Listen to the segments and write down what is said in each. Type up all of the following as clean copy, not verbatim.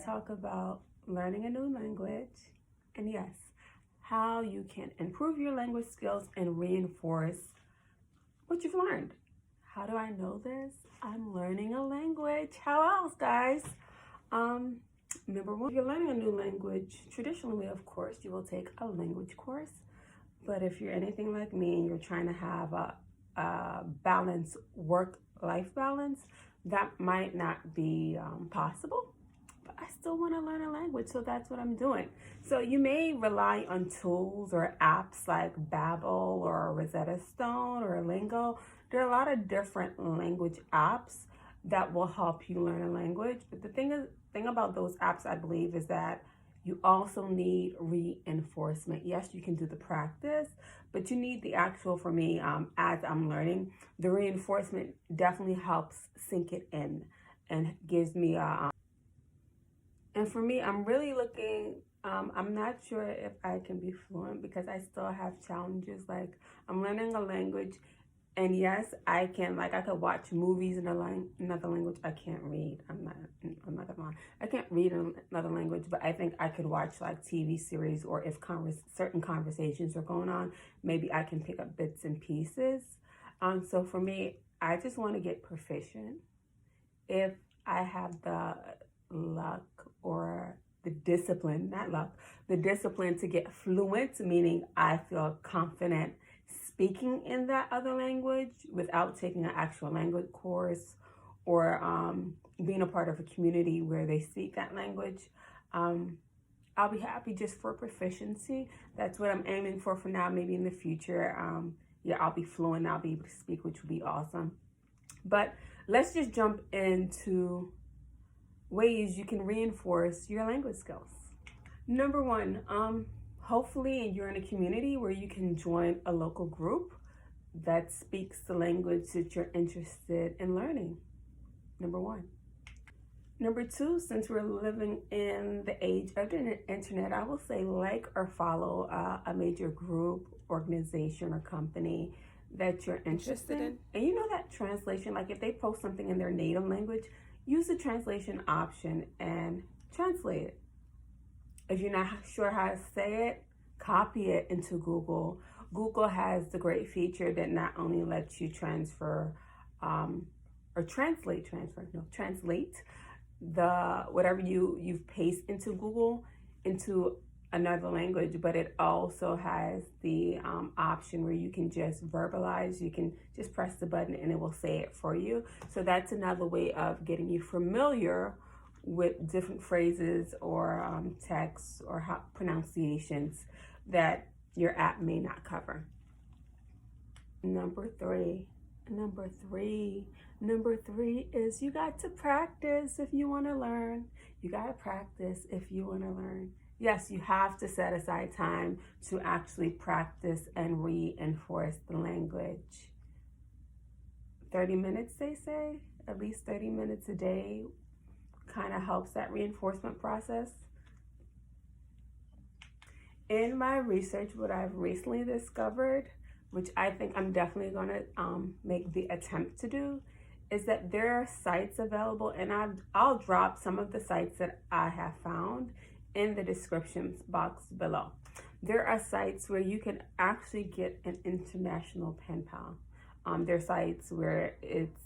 talk about learning a new language, and yes, how you can improve your language skills and reinforce what you've learned. How do I know this? I'm learning a language. How else, guys? Um, Number one, if you're learning a new language, traditionally, of course, you will take a language course. But if you're anything like me and you're trying to have a balanced work-life balance, that might not be possible. But I still want to learn a language, so that's what I'm doing. So you may rely on tools or apps like Babbel or Rosetta Stone or Lingo. There are a lot of different language apps that will help you learn a language. But the thing about those apps, I believe, is that you also need reinforcement. Yes, you can do the practice, but you need the actual, for me, as I'm learning, the reinforcement definitely helps sink it in and gives me and for me, I'm really looking, I'm not sure if I can be fluent because I still have challenges. Like, I'm learning a language, and yes, I can, like, I could watch movies in another language. I can't read. I'm not gonna lie. I can't read in another language, but I think I could watch like TV series, or if certain conversations are going on, maybe I can pick up bits and pieces. So for me, I just want to get proficient. If I have the luck or the discipline, not luck, the discipline to get fluent, meaning I feel confident speaking in that other language without taking an actual language course, or being a part of a community where they speak that language. I'll be happy just for proficiency. That's what I'm aiming for now. Maybe in the future, yeah, I'll be fluent. I'll be able to speak, which would be awesome. But let's just jump into ways you can reinforce your language skills. Number one, hopefully you're in a community where you can join a local group that speaks the language that you're interested in learning. Number one. Number two, since we're living in the age of the internet, I will say like or follow a major group, organization, or company that you're interested in. And you know that translation, like if they post something in their native language, use the translation option and translate it. If you're not sure how to say it, copy it into Google. Google has the great feature that not only lets you translate the whatever you've pasted into Google into another language, but it also has the option where you can just verbalize. You can just press the button and it will say it for you. So that's another way of getting you familiar with different phrases or texts or pronunciations that your app may not cover. Number three is you got to practice if you want to learn. You got to practice if you want to learn. Yes, you have to set aside time to actually practice and reinforce the language. 30 minutes, they say, at least 30 minutes a day kind of helps that reinforcement process. In my research, what I've recently discovered, which I think I'm definitely going to make the attempt to do, is that there are sites available, and I'll drop some of the sites that I have found in the description box below. There are sites where you can actually get an international pen pal. There are sites where it's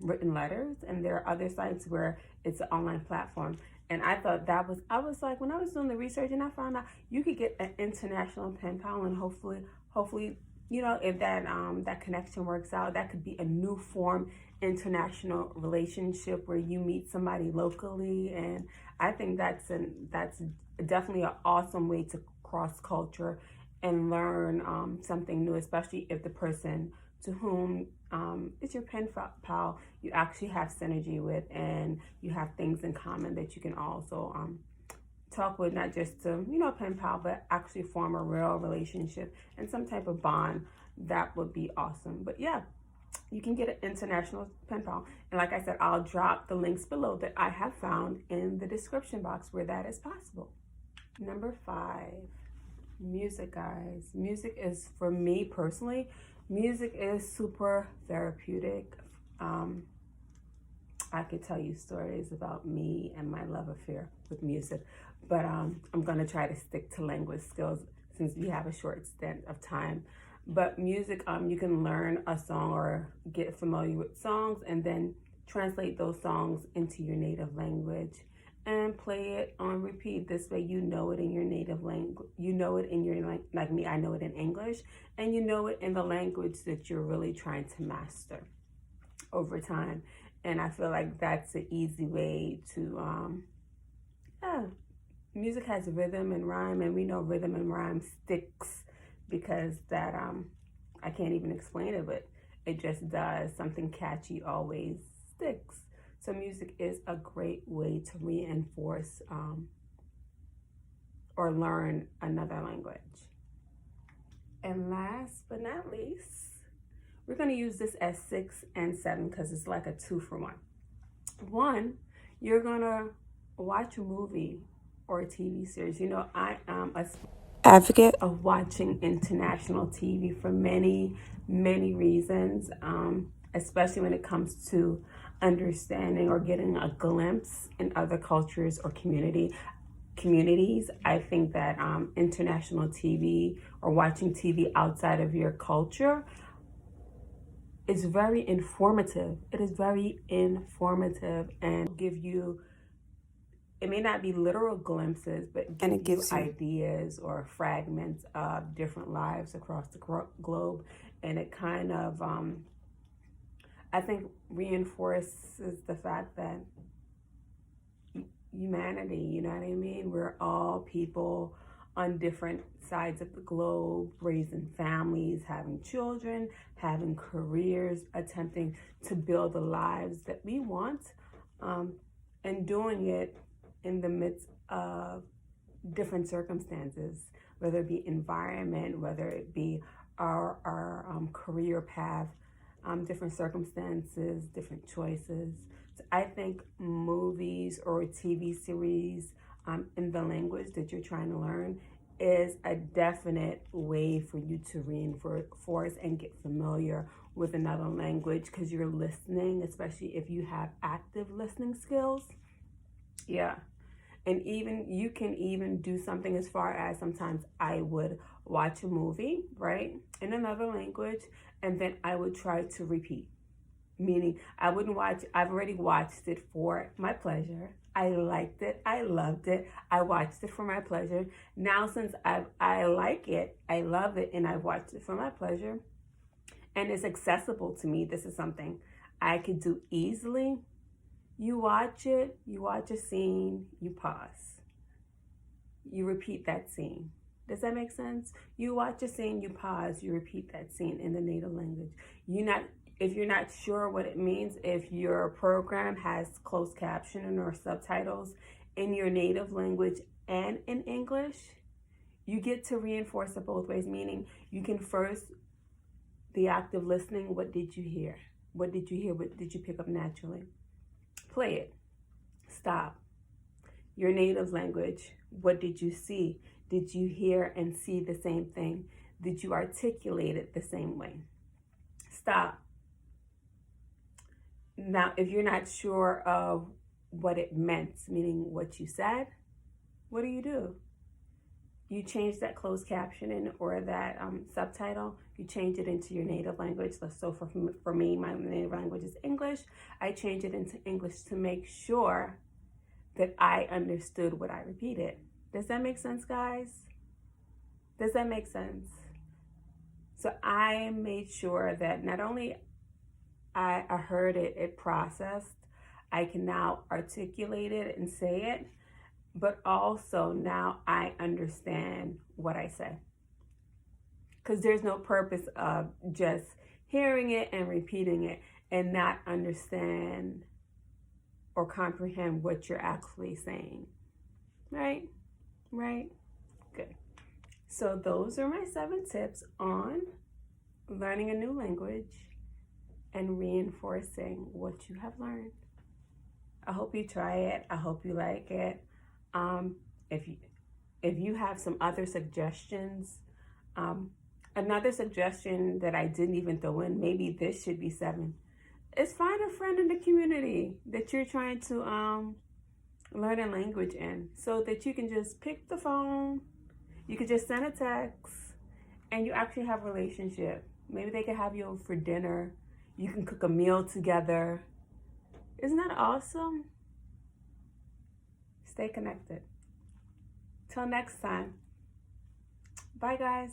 written letters, and there are other sites where it's an online platform. And I thought I was like, when I was doing the research and I found out you could get an international pen pal, and hopefully, you know, if that connection works out, that could be a new form international relationship where you meet somebody locally. And I think that's definitely an awesome way to cross culture and learn something new, especially if the person to whom is your pen pal you actually have synergy with, and you have things in common that you can also talk with, not just to, you know, pen pal, but actually form a real relationship and some type of bond. That would be awesome. But yeah, you can get an international pen pal. And like I said, I'll drop the links below that I have found in the description box where that is possible. Number 5, music, guys. Music is, for me personally, music is super therapeutic. I could tell you stories about me and my love affair with music, but I'm going to try to stick to language skills since we have a short stint of time. But music, you can learn a song or get familiar with songs and then translate those songs into your native language and play it on repeat. This way you know it in your native language. You know it in your, like me, I know it in English, and you know it in the language that you're really trying to master over time. And I feel like that's an easy way to, music has rhythm and rhyme, and we know rhythm and rhyme sticks because that, I can't even explain it, but it just does. Something catchy always sticks. So music is a great way to reinforce or learn another language. And last but not least, we're going to use this as 6 and 7 because it's like a 2-for-1. One, you're going to watch a movie or a TV series. You know, I am a advocate of watching international TV for many, many reasons, especially when it comes to understanding or getting a glimpse in other cultures or communities. I think that international TV or watching TV outside of your culture is very informative. It is very informative and give you, it may not be literal glimpses, but it gives you ideas or fragments of different lives across the globe. And it kind of, I think, reinforces the fact that humanity, you know what I mean? We're all people on different sides of the globe, raising families, having children, having careers, attempting to build the lives that we want, and doing it in the midst of different circumstances, whether it be environment, whether it be our career path, different circumstances, different choices. So I think movies or a TV series in the language that you're trying to learn is a definite way for you to reinforce and get familiar with another language because you're listening, especially if you have active listening skills. Yeah. And even you can even do something as far as sometimes I would watch a movie, right, in another language, and then I would try to repeat. Meaning I wouldn't watch, I've already watched it for my pleasure. I liked it. I loved it. I watched it for my pleasure. Now, since I like it, I love it, and I've watched it for my pleasure, and it's accessible to me, this is something I could do easily. You watch it, you watch a scene, you pause. You repeat that scene. Does that make sense? You watch a scene, you pause, you repeat that scene in the native language. If you're not sure what it means, if your program has closed captioning or subtitles in your native language and in English, you get to reinforce it both ways, meaning you can first, the active listening, what did you hear? What did you hear? What did you pick up naturally? Play it. Stop. Your native language, what did you see? Did you hear and see the same thing? Did you articulate it the same way? Stop. Now, if you're not sure of what it meant, meaning what you said, what do? You change that closed captioning or that subtitle, you change it into your native language. So for me, my native language is English. I change it into English to make sure that I understood what I repeated. Does that make sense, guys? Does that make sense? So I made sure that not only I heard it processed, I can now articulate it and say it, but also now I understand what I say. Because there's no purpose of just hearing it and repeating it and not understand or comprehend what you're actually saying. Right? Right? Good. So those are my 7 tips on learning a new language and reinforcing what you have learned. I hope you try it. I hope you like it. If you have some other suggestions, another suggestion that I didn't even throw in, maybe this should be 7, is find a friend in the community that you're trying to learn a language in, so that you can just pick the phone, you can just send a text, and you actually have a relationship. Maybe they can have you over for dinner. You can cook a meal together. Isn't that awesome? Stay connected. Till next time. Bye, guys.